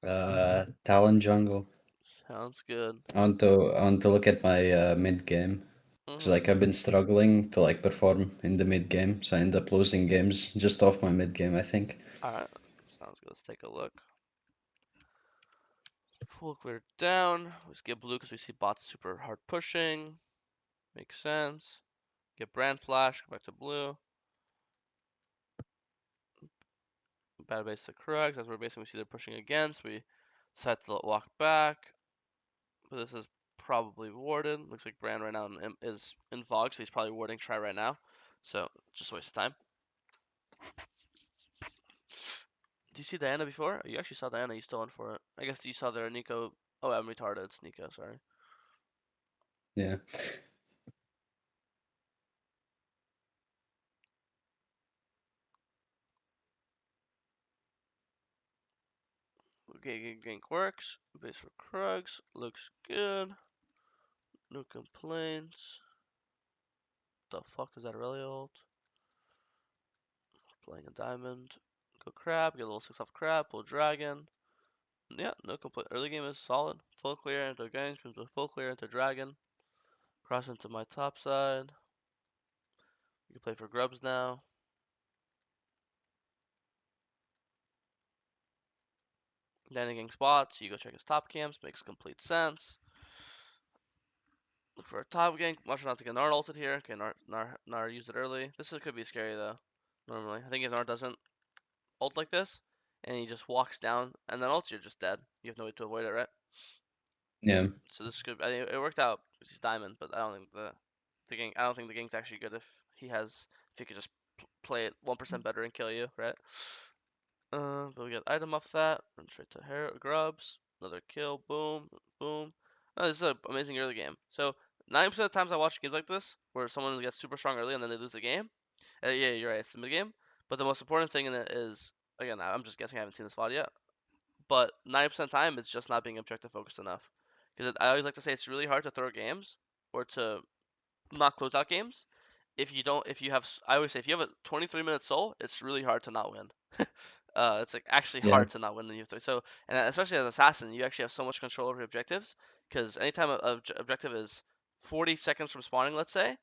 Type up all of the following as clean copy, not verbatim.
Talon jungle. Sounds good. I want to look at my mid game. Cause Mm-hmm. like I've been struggling to like perform in the mid game, so I end up losing games just off my mid game, I think. Alright. Sounds good. Let's take a look. Full clear down. Let's get blue because we see bots super hard pushing. Makes sense. Get brand flash. Go back to blue. Bad base to Krugs. That's where basically we see they're pushing against. We decide to walk back. But this is probably warded. Looks like Brand right now is in fog, so he's probably warding try right now. So just a waste of time. Do you see Diana before? You actually saw Diana. You still went for it. I guess you saw there Nico. Oh, I'm retarded. It's Nico. Sorry. Yeah. Okay, gank works. Base for Krugs. Looks good. No complaints. The fuck is that really old? Playing a diamond. Go crab. Get a little 6 off crab. Pull dragon. Yeah, no complaint. Early game is solid. Full clear into gank. Full clear into dragon. Cross into my top side. You can play for grubs now. Then getting spots, you go check his top camps, makes complete sense. Look for a top gank. Watch not to get Nard ulted here. Okay, Nard used it early. This could be scary though. Normally, I think if Nard doesn't ult like this, and he just walks down and then ults, you're just dead. You have no way to avoid it, right? Yeah. So this could. I think it worked out. He's diamond, but I don't think the gank. I don't think the gank's actually good if he has. If he could just play it 1% better and kill you, right? But we got item off that. Run straight to hair grubs. Another kill. Boom. Boom. Oh, this is an amazing early game. So 90% of the times I watch games like this, where someone gets super strong early and then they lose the game. Yeah, you're right. It's the mid game. But the most important thing in it is, again, I'm just guessing. I haven't seen this VOD yet. But 90% of the time, it's just not being objective focused enough. Because I always like to say it's really hard to throw games or to not close out games if you don't. If you have, I always say, if you have a 23-minute soul, it's really hard to not win. It's like actually Yeah. hard to not win in U3. So, and especially as assassin, you actually have so much control over your objectives because anytime a objective is 40 seconds from spawning, let's say,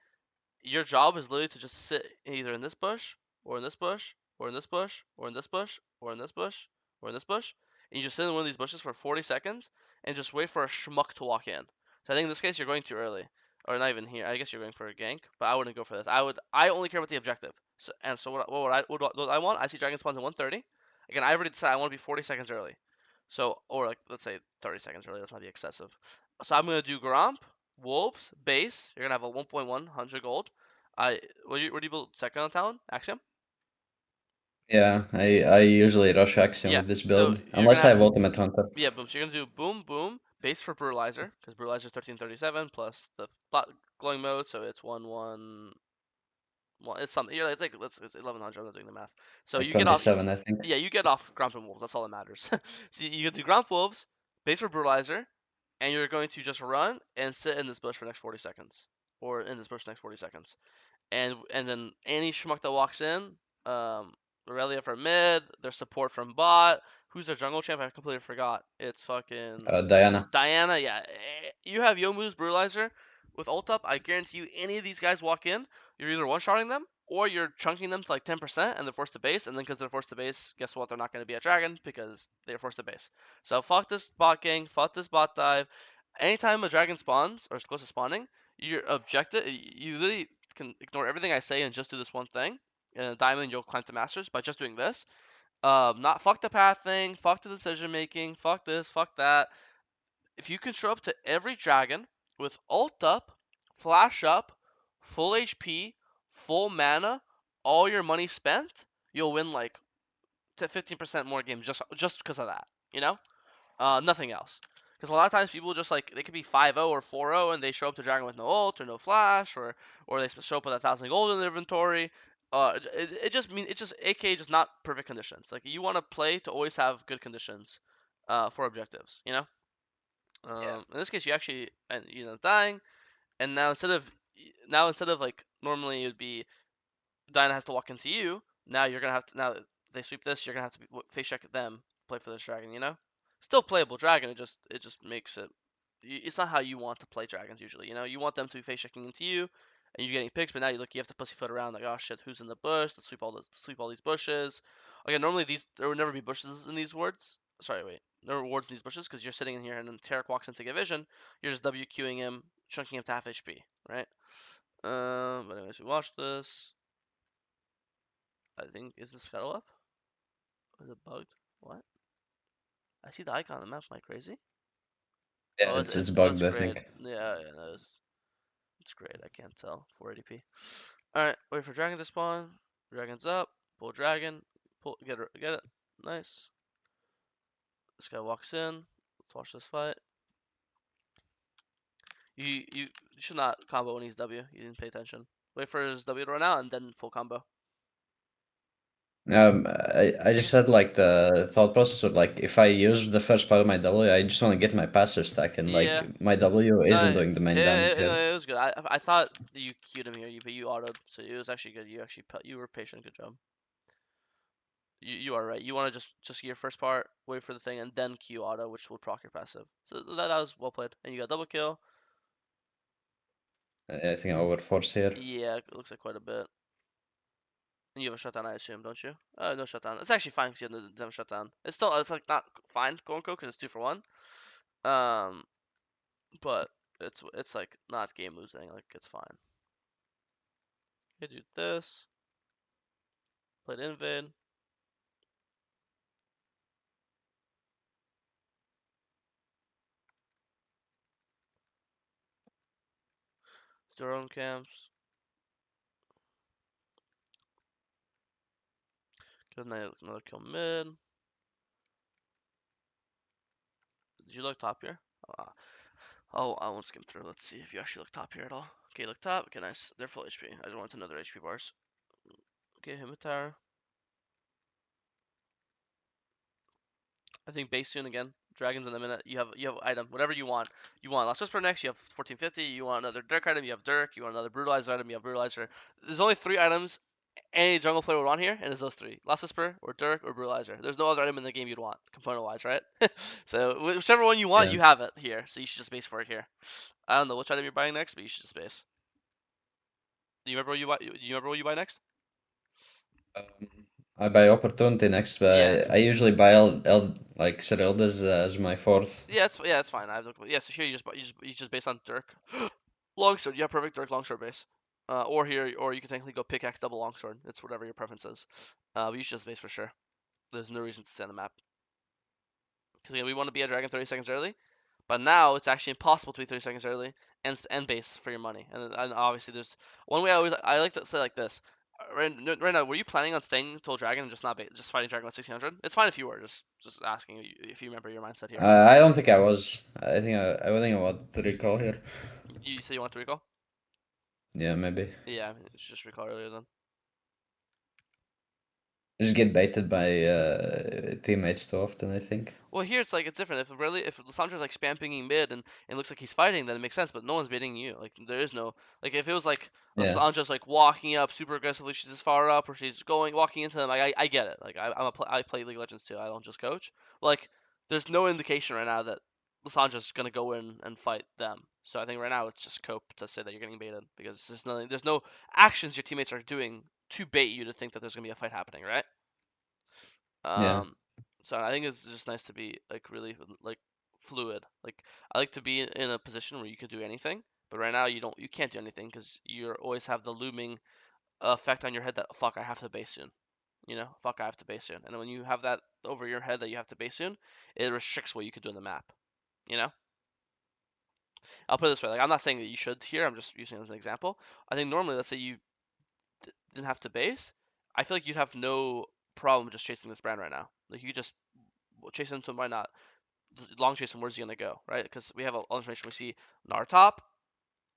your job is literally to just sit either in this bush or in this bush or in this bush or in this bush or in this bush or in this bush, and you just sit in one of these bushes for 40 seconds and just wait for a schmuck to walk in. So I think in this case you're going too early, or not even here. I guess you're going for a gank, but I wouldn't go for this. I only care about the objective. So what I want? I see dragon spawns at 1:30. Again, I already decided I want to be 40 seconds early. So or like let's say 30 seconds early. Let's not be excessive. So I'm gonna do Gromp, Wolves, base. You're gonna have a 1.100 gold. Where do you build second on Talon? Axiom? Yeah. I usually rush Axiom Yeah. with this So build. you're gonna Unless I have have Ultimate Hunter. yeah, boom. So you're gonna do boom, boom, base for Brutalizer because Brutalizer is 1337 plus the glowing mode, so it's 1 1. Well, it's something. It's like it's 1100. I'm not doing the math. So Like you get off. 27, I think. Yeah, you get off Gromp and Wolves. That's all that matters. So you do Gromp Wolves, base for Brutalizer, and you're going to just run and sit in this bush for the next 40 seconds, or in this bush for the next 40 seconds. And then any schmuck that walks in, Aurelia for mid, their support from bot. Who's their jungle champ? I completely forgot. It's fucking Diana. Diana. Yeah, you have Yomu's Brutalizer with ult up. I guarantee you, any of these guys walk in, you're either one-shotting them or you're chunking them to like 10% and they're forced to base. And then because they're forced to base, guess what? They're not going to be a dragon because they're forced to base. So fuck this bot gang. Fuck this bot dive. Anytime a dragon spawns or is close to spawning, your objective, you literally can ignore everything I say and just do this one thing. In a diamond, you'll climb to masters by just doing this. Not fuck the path thing, fuck the decision making, fuck this, fuck that. If you can show up to every dragon with ult up, flash up, full HP, full mana, all your money spent, you'll win like to 15% more games just because of that. You know, nothing else. Because a lot of times people just like they could be 5-0 or 4-0 and they show up to dragon with no ult or no flash or they show up with 1,000 gold in their inventory. It just means it just AK just not perfect conditions. Like you want to play to always have good conditions, for objectives. You know. Yeah. In this case, you actually dying, and now instead of like normally it would be Diana has to walk into you. Now you're gonna have to now that they sweep this, you're gonna have to face check them, play for this dragon. You know. Still playable dragon. It just makes it. It's not how you want to play dragons usually. You want them to be face checking into you, and you're getting picks. But now you have to pussyfoot around like, oh shit, who's in the bush? Let's sweep all these bushes. Again, normally there would never be bushes in these wards. Sorry, wait, there were wards in these bushes because you're sitting in here and then Tarek walks in to get vision. You're just WQing him, chunking him to half HP, right? But anyways, we watch this. I think is the scuttle up? Is it bugged? What? I see the icon on the map. Am I crazy? Yeah, Oh, it's it's bugged, I great. think. Yeah, no, it's great. I can't tell. 480p. All right, wait for dragon to spawn. Dragon's up. Pull dragon. Get it. Nice. This guy walks in. Let's watch this fight. You should not combo when he's W. You didn't pay attention. Wait for his W to run out and then full combo. I just had like the thought process of like if I use the first part of my W, I just want to get my passive stack, and Yeah. like my W No, isn't doing the main damage no, yet. it was good. I thought you queued him here, but you autoed, so it was actually good. You were patient. Good job. You are right. You want to just get your first part, wait for the thing, and then Q auto, which will proc your passive. So that was well played. And you got double kill. I think I overforce here. Yeah, it looks like quite a bit. And you have a shutdown, I assume, don't you? No shutdown. It's actually fine because you have a shutdown. It's like not fine, quote unquote, because it's 2 for 1. Um, but it's like not game losing. Like it's fine. Okay, do this. Played invid. Zero own camps. Get another kill mid. Did you look top here? Oh, I won't skim through. Let's see if you actually look top here at all. Okay, look top. Okay, nice. They're full HP. I just want another HP bars. Okay, Himitar. I think base soon again. Dragons in a minute. You have item. Whatever you want. You want Last Whisper next, you have 1450. You want another Dirk item, you have Dirk. You want another Brutalizer item, you have Brutalizer. There's only 3 items any jungle player would want here, and it's those 3. Last Whisper, or Dirk, or Brutalizer. There's no other item in the game you'd want, component-wise, right? So whichever one you want, Yeah. you have it here. So you should just base for it here. I don't know which item you're buying next, but you should just base. Do you remember what you buy? Do you remember what you buy next? Um, I buy opportunity next, Yeah, but I usually buy like Cerildas as my fourth. it's fine. I have yeah. So here you just based on Dirk, longsword. You have perfect Dirk longsword base. Or you can technically go pickaxe double longsword. It's whatever your preference is. But you should just base for sure. There's no reason to stay on the map because again, we want to be a dragon 30 seconds early. But now it's actually impossible to be 30 seconds early and base for your money. And obviously there's one way I like to say like this. Right now, were you planning on staying until dragon and just not just fighting dragon at 1600? It's fine if you were. Just asking if you remember your mindset here. I don't think I was. I want to recall here. You say you want to recall? Yeah, maybe. Yeah, it's just recall earlier then. Just get baited by teammates too often, I think. Well, here it's different. If Lisandro's like spam pinging mid and it looks like he's fighting, then it makes sense. But no one's baiting you. Like there is no like if it was like Yeah, Lisandro's like walking up super aggressively, she's as far up, or she's walking into them. Like I get it. Like I play League of Legends too. I don't just coach. Like there's no indication right now that Lisandro's gonna go in and fight them. So I think right now it's just cope to say that you're getting baited because there's no actions your teammates are doing to bait you to think that there's gonna be a fight happening, right? yeah, Um, so I think it's just nice to be like really like fluid. Like I like to be in a position where you can do anything, but right now you can't do anything because you always have the looming effect on your head that fuck I have to base soon. Fuck I have to base soon. And when you have that over your head that you have to base soon, it restricts what you can do in the map. You know? I'll put it this way, like I'm not saying that you should here, I'm just using it as an example. I think normally let's say you didn't have to base, I feel like you'd have no problem just chasing this brand right now. Like you could just chase him to why not? Long chase him, where's he gonna go, right? Because we have all information. We see Nar top,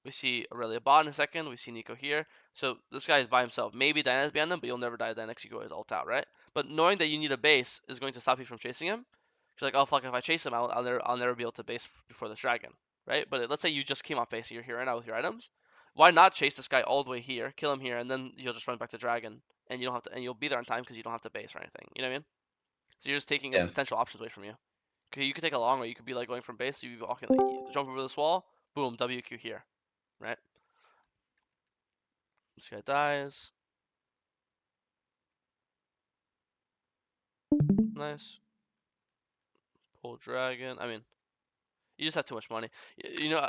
we see Aurelia bot in a second, we see Nico here. So this guy is by himself. Maybe Diana's behind him, but you'll never die Diana because you go his ult out, right? But knowing that you need a base is going to stop you from chasing him. You're like, oh fuck, if I chase him, I'll never be able to base before this dragon, right? But let's say you just came off base and you're here right now with your items. Why not chase this guy all the way here, kill him here, and then you'll just run back to dragon, and you don't have to, and you'll be there on time because you don't have to base or anything. You know what I mean? So you're just taking yeah. potential options away from you. Okay, you could take a long way. You could be like going from base, you walking, like, jump over this wall, boom, WQ here, right? This guy dies. Nice. Pull dragon. I mean, you just have too much money. You know,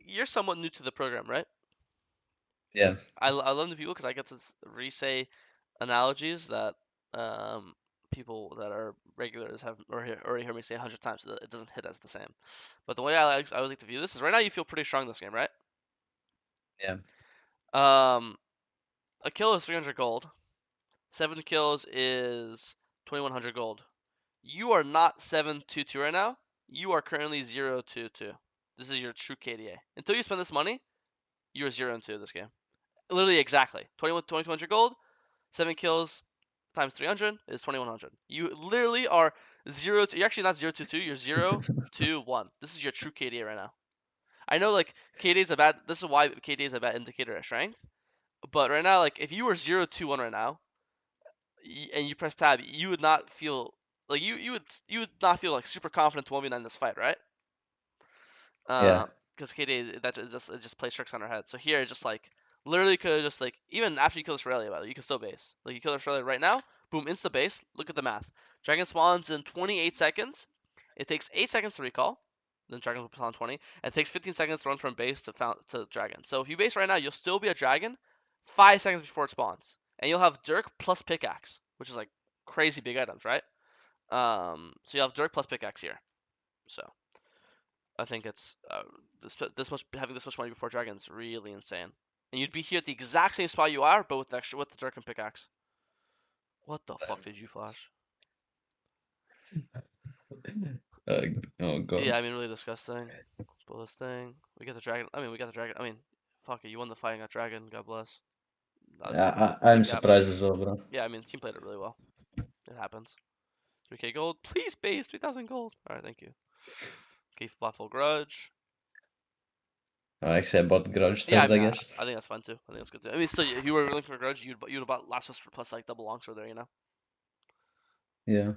you're somewhat new to the program, right? Yeah. I love the people because I get to re-say analogies that um, people that are regulars have already heard me say 100 times, so that it doesn't hit as the same. But the way I always like to view this is right now you feel pretty strong this game, right? Yeah. Um, a kill is 300 gold. 7 kills is 2100 gold. You are not 722 right now. You are currently 022. This is your true KDA. Until you spend this money, you're 0 and 2 this game. Literally exactly. 2200 gold, 7 kills times 300 is 2100. You literally are 0 to, you're actually not 022, you're 0 to 1. This is your true KDA right now. I know like KDA is a bad, this is why KDA is a bad indicator of strength, but right now, like if you were 0 to 1 right now, and you press tab, you would not feel like you would not feel like super confident to 1v9 this fight, right? Yeah. Because KD that it just plays tricks on her head. So here, just like literally could have just like even after you kill Australia, by the way, you can still base. Like you kill Australia right now, boom, insta base. Look at the math. Dragon spawns in 28 seconds. It takes 8 seconds to recall. Then dragon will spawn 20. And it takes 15 seconds to run from base to dragon. So if you base right now, you'll still be a dragon 5 seconds before it spawns, and you'll have Dirk plus pickaxe, which is like crazy big items, right? So you have Dirk plus pickaxe here. So I think it's this much having this much money before dragons really insane. And you'd be here at the exact same spot you are, but with the Dirk and pickaxe. What the fuck did you flash? Uh, oh Yeah, god. I mean really disgusting. Pull this thing. We get the dragon. I mean we got the dragon. I mean, fuck it. You won the fight and got dragon. God bless. I'm Team gap. surprised as well, bro. Yeah, I mean team played it really well. It happens. 3k gold. Please base 3000 gold. All right, thank you. Okay, full grudge. Oh, actually, I bought Grudge Yeah, I third, I mean, guess. I think that's fun too. I think that's good too. I mean, still, if you were looking for grudge, you'd have bought last for plus like double longsword there, you know. Yeah.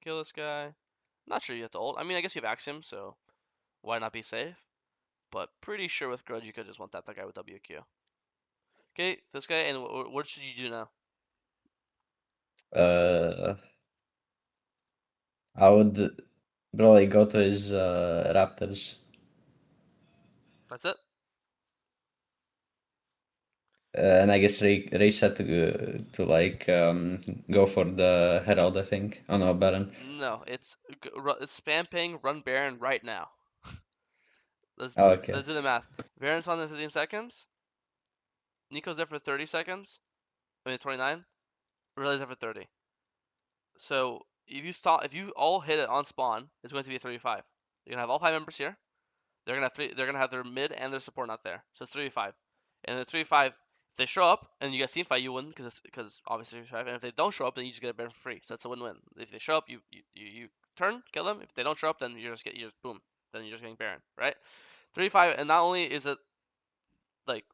Kill this guy. Not sure you have to ult. I mean, I guess you have Axiom, so why not be safe? But pretty sure with grudge you could just want that guy with WQ. Okay, this guy, and what should you do now? Uh, I would probably go to his Raptors, That's it. and I guess reset to like go for the Herald, I think. Oh no, Baron. No, it's spam ping, run Baron right now. Let's Oh, okay. let's do the math. Baron's on in 15 seconds. Nico's there for 30 seconds. I mean 29. Relay's there for 30. So if you all hit it on spawn, it's going to be a 35. You're gonna have all 5 members here. They're gonna have they're gonna have their mid and their support not there. So it's 35. And the 35, if they show up and you get team fight, you win because obviously 35. And if they don't show up, then you just get a bear for free. So it's a win-win. If they show up, you turn, kill them. If they don't show up, then you just boom. Then you're just getting Baron, right? 35, and not only is it like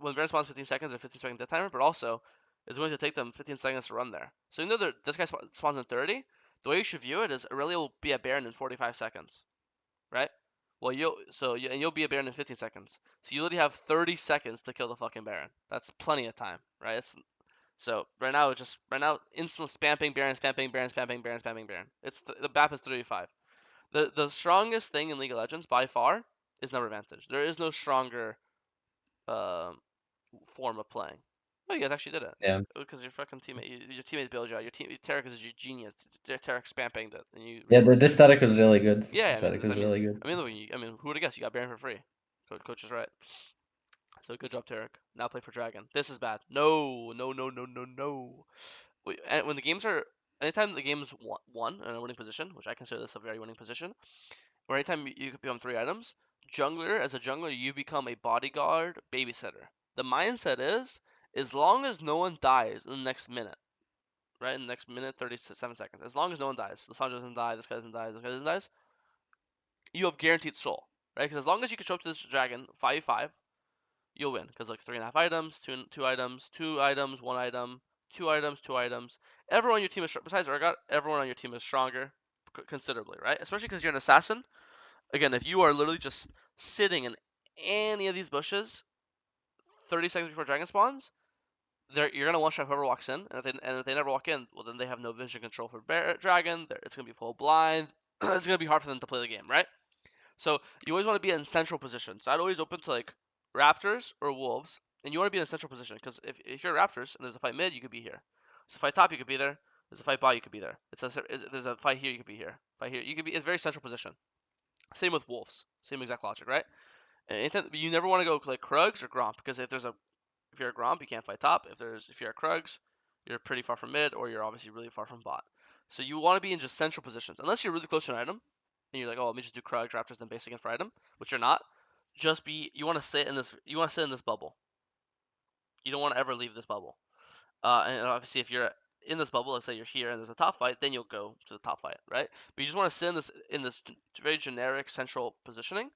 when Baron spawns 15 seconds or 15-second death timer, but also it's going to take them 15 seconds to run there. So you know this guy spawns in 30. The way you should view it is Aurelia will be a Baron in 45 seconds, right? Well, you'll be a Baron in 15 seconds. So you literally have 30 seconds to kill the fucking Baron. That's plenty of time, right? So right now instant spamming Baron, spamming Baron, spamming Baron, spamming Baron. The map is 35. The strongest thing in League of Legends by far is number advantage. There is no stronger um, form of playing. Oh, you guys actually did it. Yeah. Because your fucking teammate, your teammate bailed you out. Tarek is a genius. Tarek spamming that, and you Yeah, reversed this it. static was really good. Yeah, This static was really good. I mean, who would have guessed you got Baron for free? Coach is right. So good job, Tarek. Now play for Dragon. This is bad. No, no, no, no, no, no. And when the games are, anytime the game's won in a winning position, which I consider this a very winning position, or anytime you could become 3 items, jungler, as a jungler, you become a bodyguard babysitter. The mindset is, as long as no one dies in the next minute, right? In the next minute, 37 seconds, as long as no one dies, Lissandra doesn't die, this guy doesn't die, this guy doesn't die, you have guaranteed soul, right? Because as long as you can show up to this dragon 5v5, you'll win because like 3.5 items, two items, 2 items, 1 item, 2 items, 2 items. Everyone on your team is besides Urgot, everyone on your team is stronger considerably, right? Especially because you're an assassin. Again, if you are literally just sitting in any of these bushes 30 seconds before dragon spawns, you're gonna one shot whoever walks in, and if they never walk in, well then they have no vision control for dragon. It's gonna be full blind. It's gonna be hard for them to play the game, right? So you always want to be in central position. So I'd always open to like raptors or wolves, and you want to be in a central position because if you're raptors and there's a fight mid, you could be here. There's a fight top, you could be there. There's a fight bot, you could be there. There's a fight here, you could be here. Fight here, you could be. It's very central position. Same with wolves. Same exact logic, right? And you never want to go like Krugs or Gromp because if you're a Gromp, you can't fight top. If you're a Krugs, you're pretty far from mid, or you're obviously really far from bot. So you want to be in just central positions, unless you're really close to an item, and you're like, oh, let me just do Krugs, Raptors, then base again for item, which you're not. You want to sit in this. You want to sit in this bubble. You don't want to ever leave this bubble. And obviously, if you're in this bubble, let's say you're here and there's a top fight, then you'll go to the top fight, right? But you just want to sit in this very generic central positioning,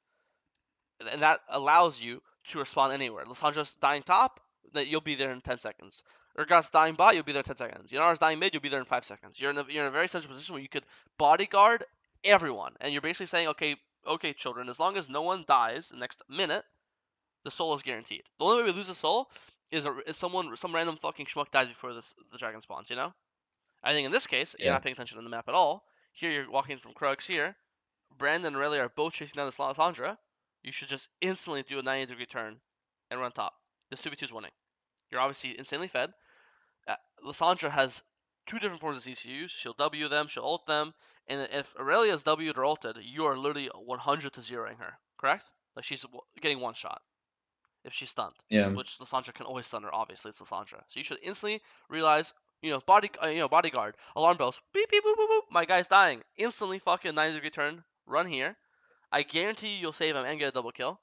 and that allows you to respond anywhere. Lissandra's dying top, that you'll be there in 10 seconds. Urgot's dying bot, you'll be there in 10 seconds. Yanara's dying mid, you'll be there in 5 seconds. You're in a very central position where you could bodyguard everyone, and you're basically saying, okay, children, as long as no one dies the next minute, the soul is guaranteed. The only way we lose a soul is some random fucking schmuck dies before the dragon spawns. I think in this case, you're Yeah. not paying attention to the map at all. Here you're walking from Krugs here. Brandon and Rayleigh are both chasing down this Lysandra. You should just instantly do a 90-degree turn and run top. This 2v2 is winning. You're obviously insanely fed. Lysandra has two different forms of CCUs. She'll W them, she'll ult them, and if Aurelia's W'd or ulted, you are literally 100 to zeroing her, correct? Like she's getting one shot if she's stunned, Yeah. which Lysandra can always stun her. Obviously, it's Lysandra, so you should instantly realize, bodyguard, alarm bells, beep beep boop boop boop. My guy's dying. Instantly, fucking 90-degree turn, run here. I guarantee you'll save him and get a double kill.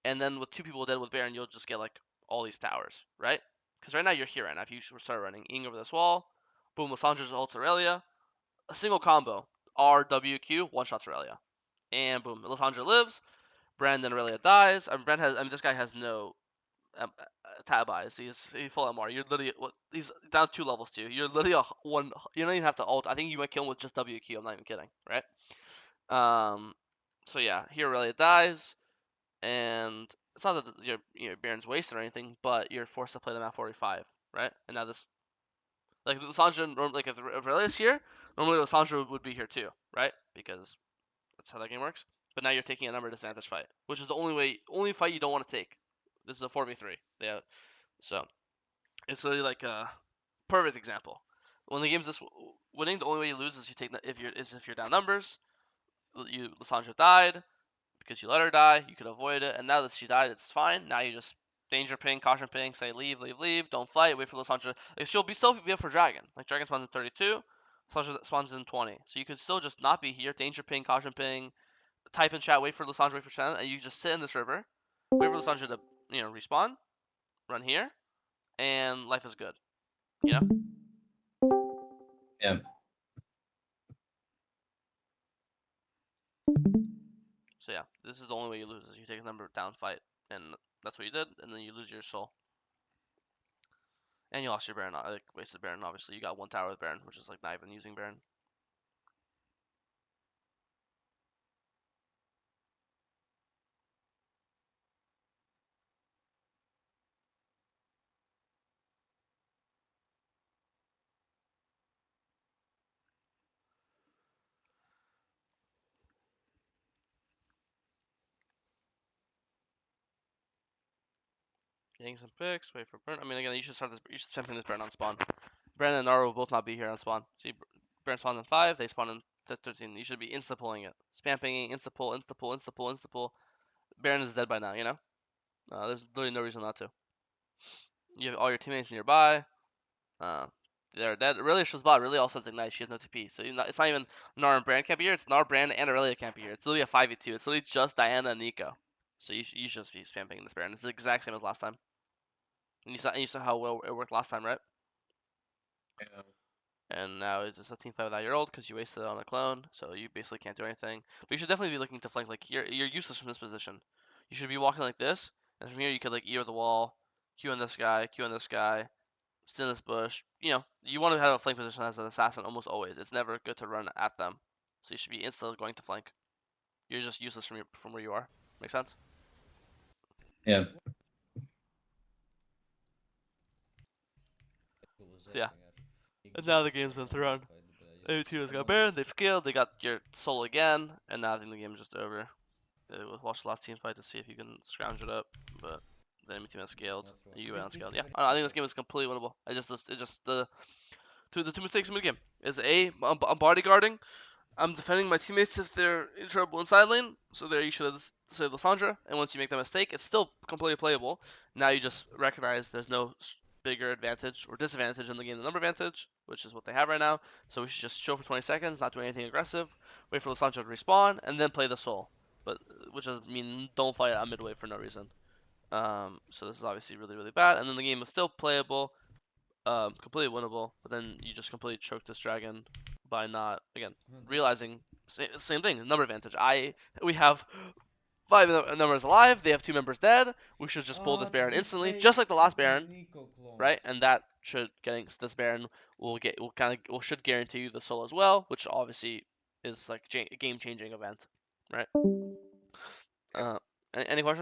And then with two people dead with Baron, you'll just get like all these towers, right? Because right now you're here right now. If you start running Ing over this wall, boom, Lissandra's ults Aurelia, a single combo, RWQ, one shots Aurelia, and boom, Lissandra lives. Brandon Aurelia dies. This guy has no tab eyes. He's full MR. You're literally he's down 2 levels too. You're literally a one. You don't even have to ult. I think you might kill him with just WQ. I'm not even kidding, right? Um, so yeah, here Aurelia dies, and it's not that your Baron's wasted or anything, but you're forced to play them at 45, right? And now this, like Lissandra, like if Aurelia's here, normally Lissandra would be here too, right? Because that's how that game works. But now you're taking a number disadvantage fight, which is the only fight you don't want to take. This is a 4v3. Yeah, so it's really like a perfect example. When the game's this winning, the only way you lose is if you're down numbers. Lissandra died because you let her die. You could avoid it, and now that she died, it's fine. Now you just danger ping, caution ping, say leave, leave, leave. Don't fight. Wait for Lissandra. Like she'll still be up for dragon. Like dragon spawns in 32. Lissandra spawns in 20. So you could still just not be here. Danger ping, caution ping. Type in chat. Wait for Lissandra. Wait for Shannon, and you just sit in this river. Wait for Lissandra to respawn. Run here, and life is good. You know. Yeah. So yeah, this is the only way you lose is you take a number down fight, and that's what you did, and then you lose your soul. And you lost your Baron, like wasted Baron. Obviously, you got one tower with Baron, which is like not even using Baron. Getting some picks, wait for Baron. I mean, again, you should start this. You should spam this Baron on spawn. Baron and Naru will both not be here on spawn. See, Baron spawns in 5, they spawn in 13. You should be insta pulling it, spam pinging, insta pull, insta pull, insta pull, insta pull. Baron is dead by now. There's literally no reason not to. You have all your teammates nearby. Uh, they're dead. Aurelia shows bot. Aurelia also has Ignite. She has no TP. So it's not even Gnar and Brand can't be here. It's Gnar, Brand, and Aurelia can't be here. It's literally a 5v2. It's literally just Diana and Nico. So you should just be spamming this Baron. It's the exact same as last time. And you saw how well it worked last time, right? Yeah. And now it's just a team fight without your ult because you wasted it on a clone. So you basically can't do anything. But you should definitely be looking to flank. Like you're useless from this position. You should be walking like this And from here, you could like E or the wall, Q on this guy, Q on this guy, sit in this bush. You want to have a flank position as an assassin almost always. It's never good to run at them, so you should be instantly going to flank. You're just useless from where you are. Make sense? Yeah. So yeah. And now the game's been thrown. A2 has got Baron, they've killed, they got your soul again, and now I think the game is just over. We'll watch the last team fight to see if you can scrounge it up, but the enemy team has scaled. You unscaled. Yeah, I think this game is completely winnable. It's just the two mistakes in the game is I'm bodyguarding. I'm defending my teammates if they're in trouble in side lane. So there you should have saved Lysandra. And once you make that mistake, it's still completely playable. Now you just recognize there's no bigger advantage or disadvantage in the game than number advantage, which is what they have right now. So we should just chill for 20 seconds, not do anything aggressive, wait for Lysandra to respawn, and then play the soul. But which does mean don't fight at midway for no reason. So this is obviously really, really bad. And then the game is still playable, completely winnable, but then you just completely choke this dragon by not, again, realizing same thing, number advantage. We have 5 members alive, they have 2 members dead. We should just pull this Baron instantly, just like the last Baron, right? And that should getting this Baron should guarantee you the soul as well, which obviously is like a game changing event, right? Uh, any questions?